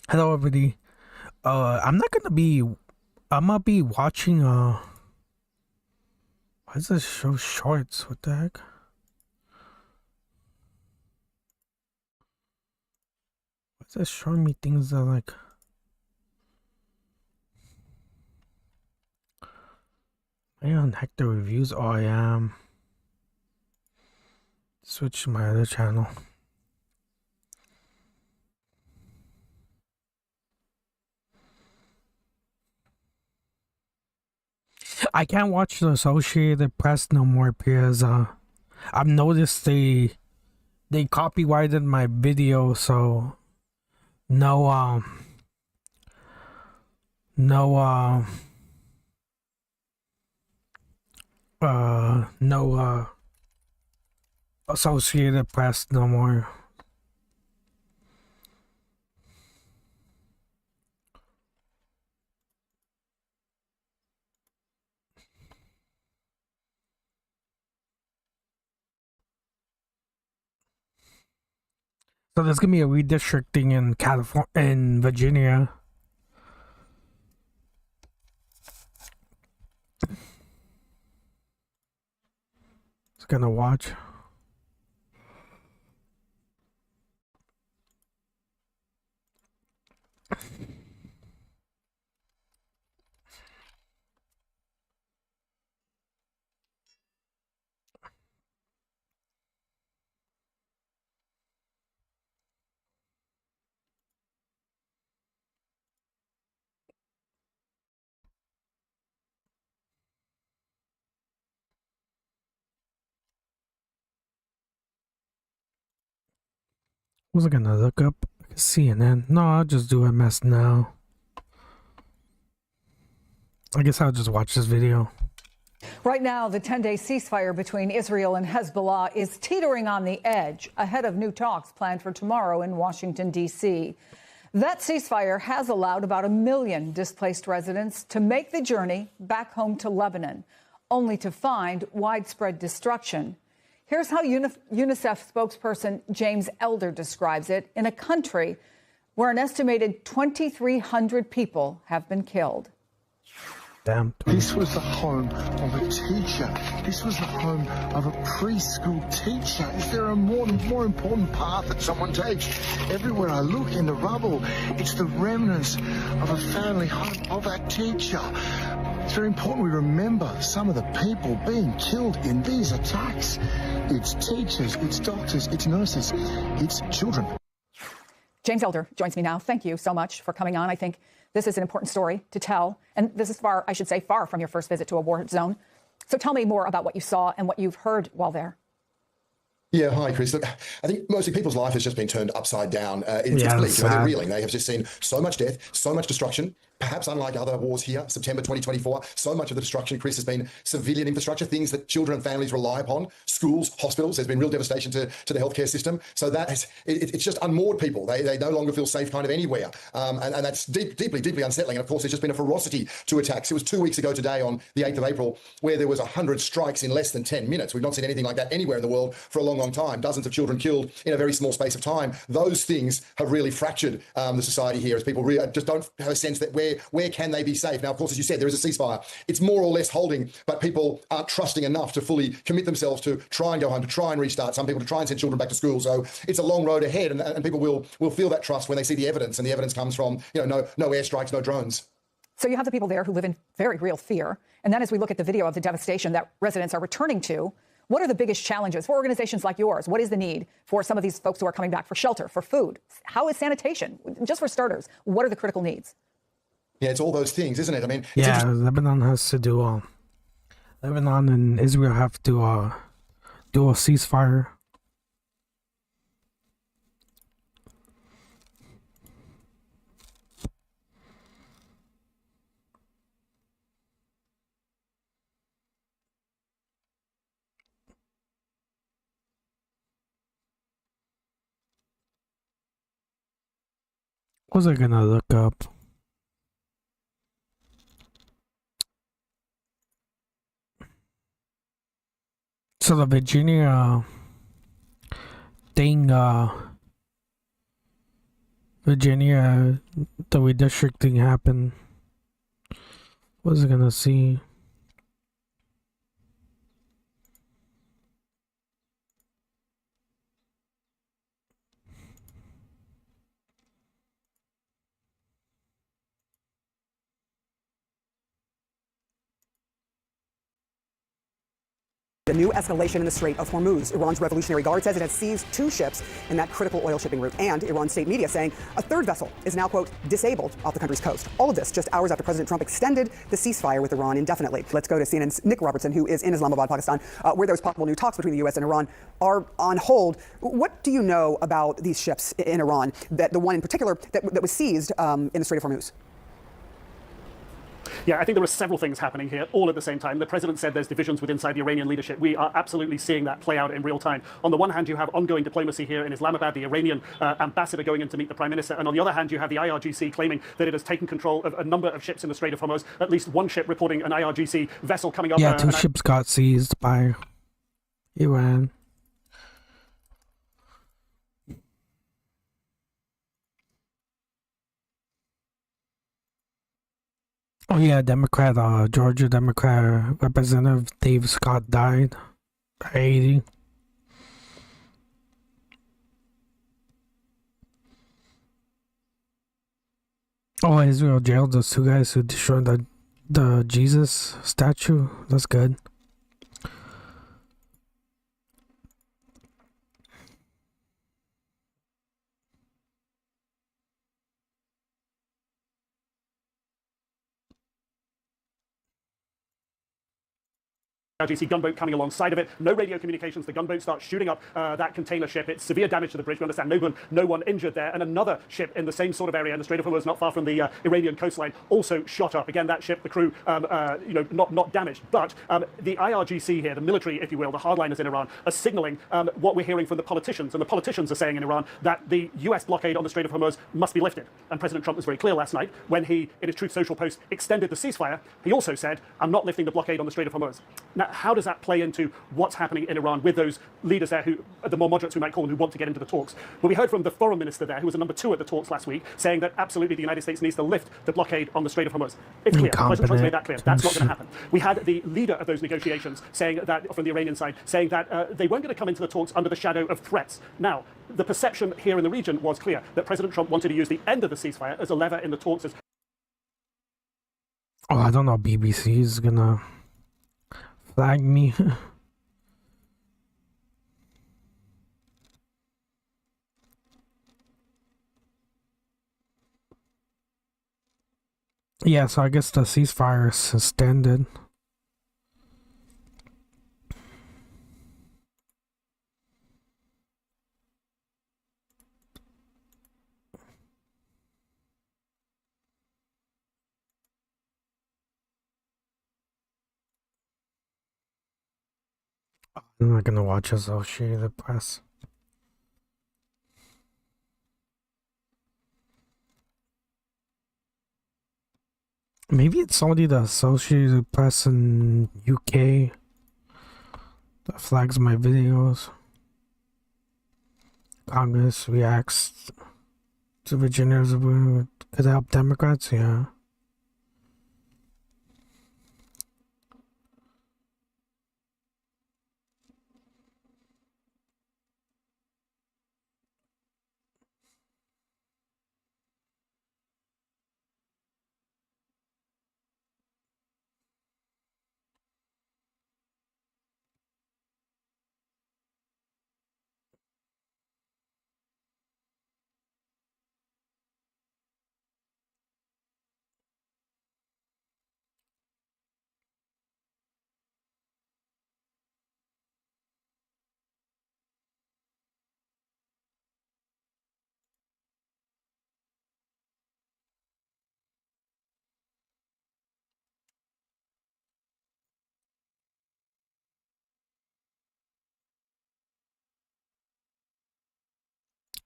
Hello, everybody. I'm not gonna be. I'm gonna be watching. Why is this show shorts? What the heck? What's this showing me things that like? Am I on Hector Reviews? Oh, I am. Switch to my other channel. I can't watch the Associated Press no more because I've noticed they copyrighted my video, so no no no Associated Press no more. So there's gonna be a redistricting in California, in Virginia. It's gonna watch. Was I gonna look up CNN? No, I'll just do MS now. I guess I'll just watch this video. Right now, the 10-day ceasefire between Israel and Hezbollah is teetering on the edge ahead of new talks planned for tomorrow in Washington, D.C. That ceasefire has allowed about 1 million displaced residents to make the journey back home to Lebanon, only to find widespread destruction. Here's how UNICEF spokesperson James Elder describes it in a country where an estimated 2,300 people have been killed. Damn. This was the home of a teacher. This was the home of a preschool teacher. Is there a more important path that someone takes? Everywhere I look in the rubble, it's the remnants of a family home of that teacher. It's very important we remember some of the people being killed in these attacks. It's teachers, it's doctors, it's nurses, it's children. James Elder joins me now. Thank you so much for coming on. I think this is an important story to tell. And this is far from your first visit to a war zone. So tell me more about what you saw and what you've heard while there. Yeah, hi, Chris. Look, I think mostly people's life has just been turned upside down. It's bleak. They're reeling. They have just seen so much death, so much destruction. Perhaps unlike other wars here, September 2024, so much of the destruction, Chris, has been civilian infrastructure, things that children and families rely upon, schools, hospitals. There's been real devastation to the healthcare system. So that is, it's just unmoored people. They no longer feel safe kind of anywhere. And that's deeply unsettling. And of course, there's just been a ferocity to attacks. It was 2 weeks ago today on the 8th of April where there was 100 strikes in less than 10 minutes. We've not seen anything like that anywhere in the world for a long time. Dozens of children killed in a very small space of time. Those things have really fractured the society here as people really just don't have a sense that where can they be safe? Now, of course, as you said, there is a ceasefire. It's more or less holding, but people aren't trusting enough to fully commit themselves to try and go home, to try and restart, some people to try and send children back to school. So it's a long road ahead, and people will feel that trust when they see the evidence, and the evidence comes from, no airstrikes, no drones. So you have the people there who live in very real fear. And then as we look at the video of the devastation that residents are returning to, what are the biggest challenges for organizations like yours? What is the need for some of these folks who are coming back for shelter, for food? How is sanitation? Just for starters, what are the critical needs? Yeah, it's all those things, isn't it? I mean, yeah, Lebanon has to do. Lebanon and Israel have to do a ceasefire. What was I gonna look up? So the Virginia thing, Virginia, the redistricting happened. Was gonna see. The new escalation in the Strait of Hormuz. Iran's Revolutionary Guard says it has seized 2 ships in that critical oil shipping route. And Iran state media saying a 3rd vessel is now, quote, disabled off the country's coast. All of this just hours after President Trump extended the ceasefire with Iran indefinitely. Let's go to CNN's Nick Robertson, who is in Islamabad, Pakistan, where those possible new talks between the U.S. and Iran are on hold. What do you know about these ships in Iran, that the one in particular that was seized in the Strait of Hormuz? Yeah, I think there are several things happening here all at the same time. The president said there's divisions within the Iranian leadership. We are absolutely seeing that play out in real time. On the one hand, you have ongoing diplomacy here in Islamabad, the Iranian ambassador going in to meet the prime minister. And on the other hand, you have the IRGC claiming that it has taken control of a number of ships in the Strait of Hormuz, at least one ship reporting an IRGC vessel coming up. Yeah, 2 ships got seized by Iran. Oh yeah, Georgia Democrat Representative Dave Scott died at 80. Oh, Israel jailed those 2 guys who destroyed the Jesus statue. That's good. IRGC gunboat coming alongside of it. No radio communications. The gunboat starts shooting up that container ship. It's severe damage to the bridge. We understand no one injured there. And another ship in the same sort of area in the Strait of Hormuz, not far from the Iranian coastline, also shot up. Again, that ship, the crew, not damaged. But the IRGC here, the military, if you will, the hardliners in Iran, are signaling what we're hearing from the politicians. And the politicians are saying in Iran that the U.S. blockade on the Strait of Hormuz must be lifted. And President Trump was very clear last night when he, in his Truth Social post, extended the ceasefire. He also said, I'm not lifting the blockade on the Strait of Hormuz. Now, how does that play into what's happening in Iran with those leaders there, who, the more moderates we might call them, who want to get into the talks? But we heard from the foreign minister there, who was a number 2 at the talks last week, saying that absolutely the United States needs to lift the blockade on the Strait of Hormuz. It's clear. President Trump's made that clear. That's not going to happen. We had the leader of those negotiations saying that, from the Iranian side, saying that they weren't going to come into the talks under the shadow of threats. Now, the perception here in the region was clear that President Trump wanted to use the end of the ceasefire as a lever in the talks. Oh, I don't know. BBC is gonna flag me. Yeah, so I guess the ceasefire is suspended. I'm not gonna watch Associated Press. Maybe it's only the Associated Press in UK that flags my videos. Congress reacts to Virginia's could help Democrats, yeah.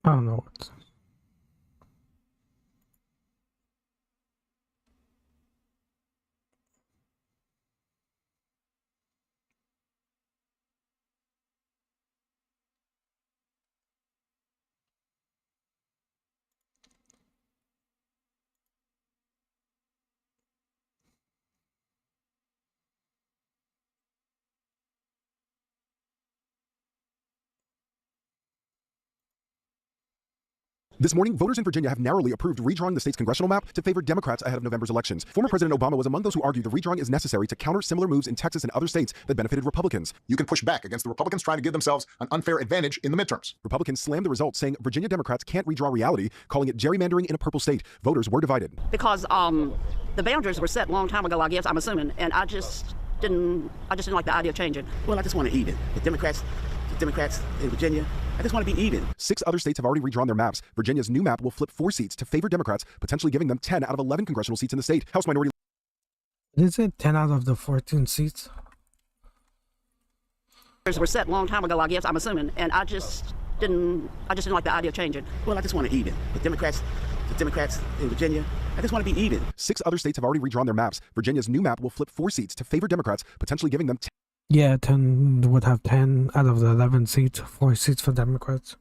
I don't know what. This morning, voters in Virginia have narrowly approved redrawing the state's congressional map to favor Democrats ahead of November's elections. Former President Obama was among those who argued the redrawing is necessary to counter similar moves in Texas and other states that benefited Republicans. You can push back against the Republicans trying to give themselves an unfair advantage in the midterms. Republicans slammed the results, saying Virginia Democrats can't redraw reality, calling it gerrymandering in a purple state. Voters were divided. Because the boundaries were set a long time ago, I guess, I'm assuming, and I just didn't like the idea of changing. Well, I just want to even. The Democrats in Virginia, I just want to be even. 6 other states have already redrawn their maps. Virginia's new map will flip 4 seats to favor Democrats, potentially giving them 10 out of 11 congressional seats in the state. House Minority Is it 10 out of the 14 seats? Were set a long time ago, I guess, I'm assuming, and I just didn't like the idea of changing. Well, I just want to even. The Democrats in Virginia, I just want to be even. 6 other states have already redrawn their maps. Virginia's new map will flip 4 seats to favor Democrats, potentially giving them 10. Yeah, 10 would have 10 out of the 11 seats, 4 seats for Democrats.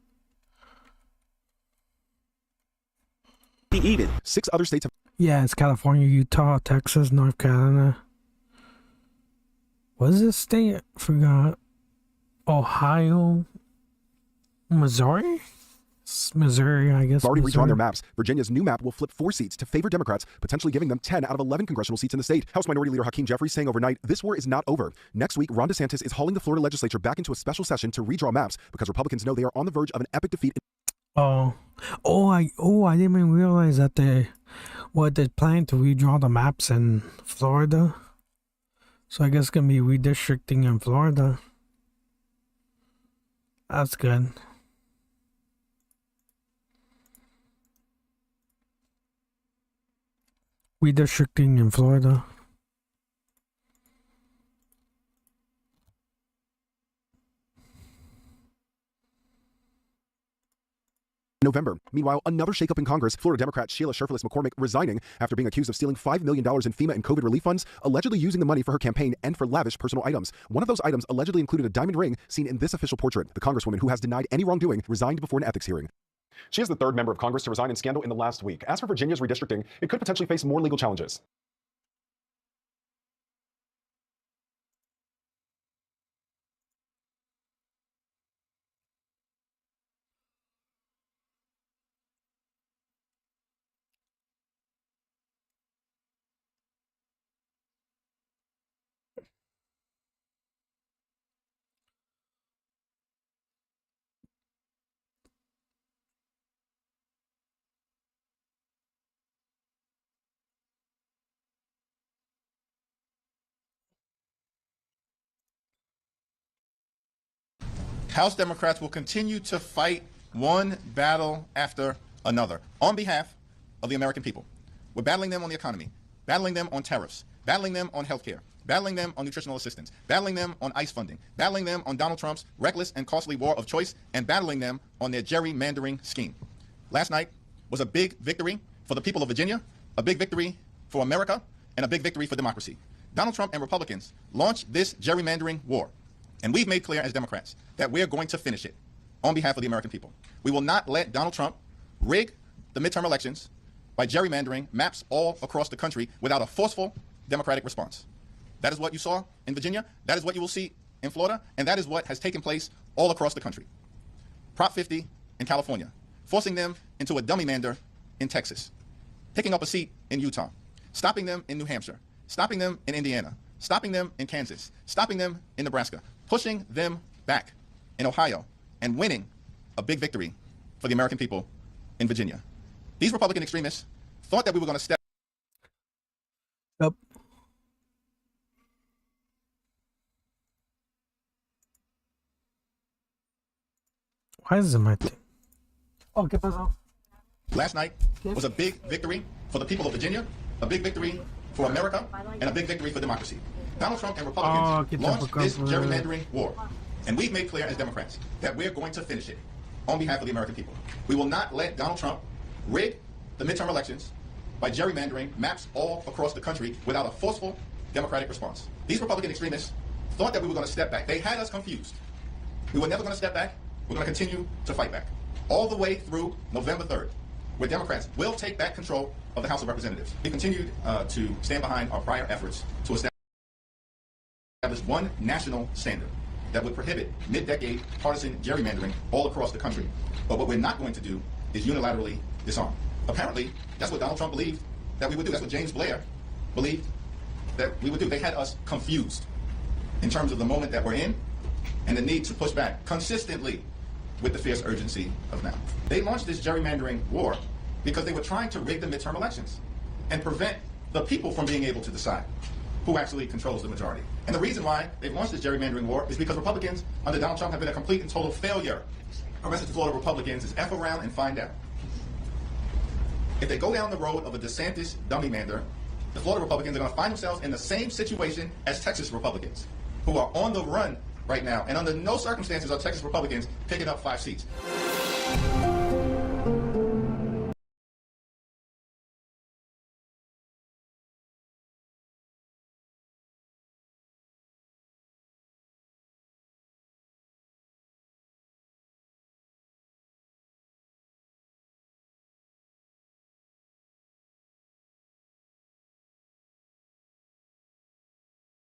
Be even. 6 other states have... Yeah, it's California, Utah, Texas, North Carolina. What is this state? I forgot. Ohio, Missouri? Missouri, I guess. Already Missouri. redrawn their maps. Virginia's new map will flip 4 seats to favor Democrats, potentially giving them 10 out of 11 congressional seats in the state. House Minority Leader Hakeem Jeffries saying overnight, this war is not over. Next week, Ron DeSantis is hauling the Florida legislature back into a special session to redraw maps because Republicans know they are on the verge of an epic defeat. I didn't even realize that they're planning to redraw the maps in Florida. So I guess it's gonna be redistricting in Florida. That's good. Redistricting in Florida. November. Meanwhile, another shakeup in Congress. Florida Democrat Sheila Sherfullis McCormick resigning after being accused of stealing $5 million in FEMA and COVID relief funds, allegedly using the money for her campaign and for lavish personal items. One of those items allegedly included a diamond ring seen in this official portrait. The Congresswoman, who has denied any wrongdoing, resigned before an ethics hearing. She is the 3rd member of Congress to resign in scandal in the last week. As for Virginia's redistricting, it could potentially face more legal challenges. House Democrats will continue to fight one battle after another on behalf of the American people. We're battling them on the economy, battling them on tariffs, battling them on health care, battling them on nutritional assistance, battling them on ICE funding, battling them on Donald Trump's reckless and costly war of choice, and battling them on their gerrymandering scheme. Last night was a big victory for the people of Virginia, a big victory for America, and a big victory for democracy. Donald Trump and Republicans launched this gerrymandering war. And we've made clear as Democrats that we're going to finish it on behalf of the American people. We will not let Donald Trump rig the midterm elections by gerrymandering maps all across the country without a forceful Democratic response. That is what you saw in Virginia. That is what you will see in Florida. And that is what has taken place all across the country. Prop 50 in California, forcing them into a dummy mander in Texas, picking up a seat in Utah, stopping them in New Hampshire, stopping them in Indiana, stopping them in Kansas, stopping them in Nebraska, pushing them back in Ohio, and winning a big victory for the American people in Virginia. These Republican extremists thought that we were going to step Yep. Why is it my thing? Oh, ¿qué pasó? Last night was a big victory for the people of Virginia, a big victory for America, and a big victory for democracy. Donald Trump and Republicans launched this gerrymandering war. And we've made clear as Democrats that we're going to finish it on behalf of the American people. We will not let Donald Trump rig the midterm elections by gerrymandering maps all across the country without a forceful Democratic response. These Republican extremists thought that we were going to step back. They had us confused. We were never going to step back. We're going to continue to fight back all the way through November 3rd, where Democrats will take back control of the House of Representatives. We continued to stand behind our prior efforts to establish one national standard that would prohibit mid-decade partisan gerrymandering all across the country. But what we're not going to do is unilaterally disarm. Apparently, that's what Donald Trump believed that we would do. That's what James Blair believed that we would do. They had us confused in terms of the moment that we're in and the need to push back consistently with the fierce urgency of now. They launched this gerrymandering war because they were trying to rig the midterm elections and prevent the people from being able to decide who actually controls the majority. And the reason why they've launched this gerrymandering war is because Republicans under Donald Trump have been a complete and total failure. Our message to Florida Republicans is F around and find out. If they go down the road of a DeSantis dummy-mander, the Florida Republicans are going to find themselves in the same situation as Texas Republicans, who are on the run right now. And under no circumstances are Texas Republicans picking up 5 seats.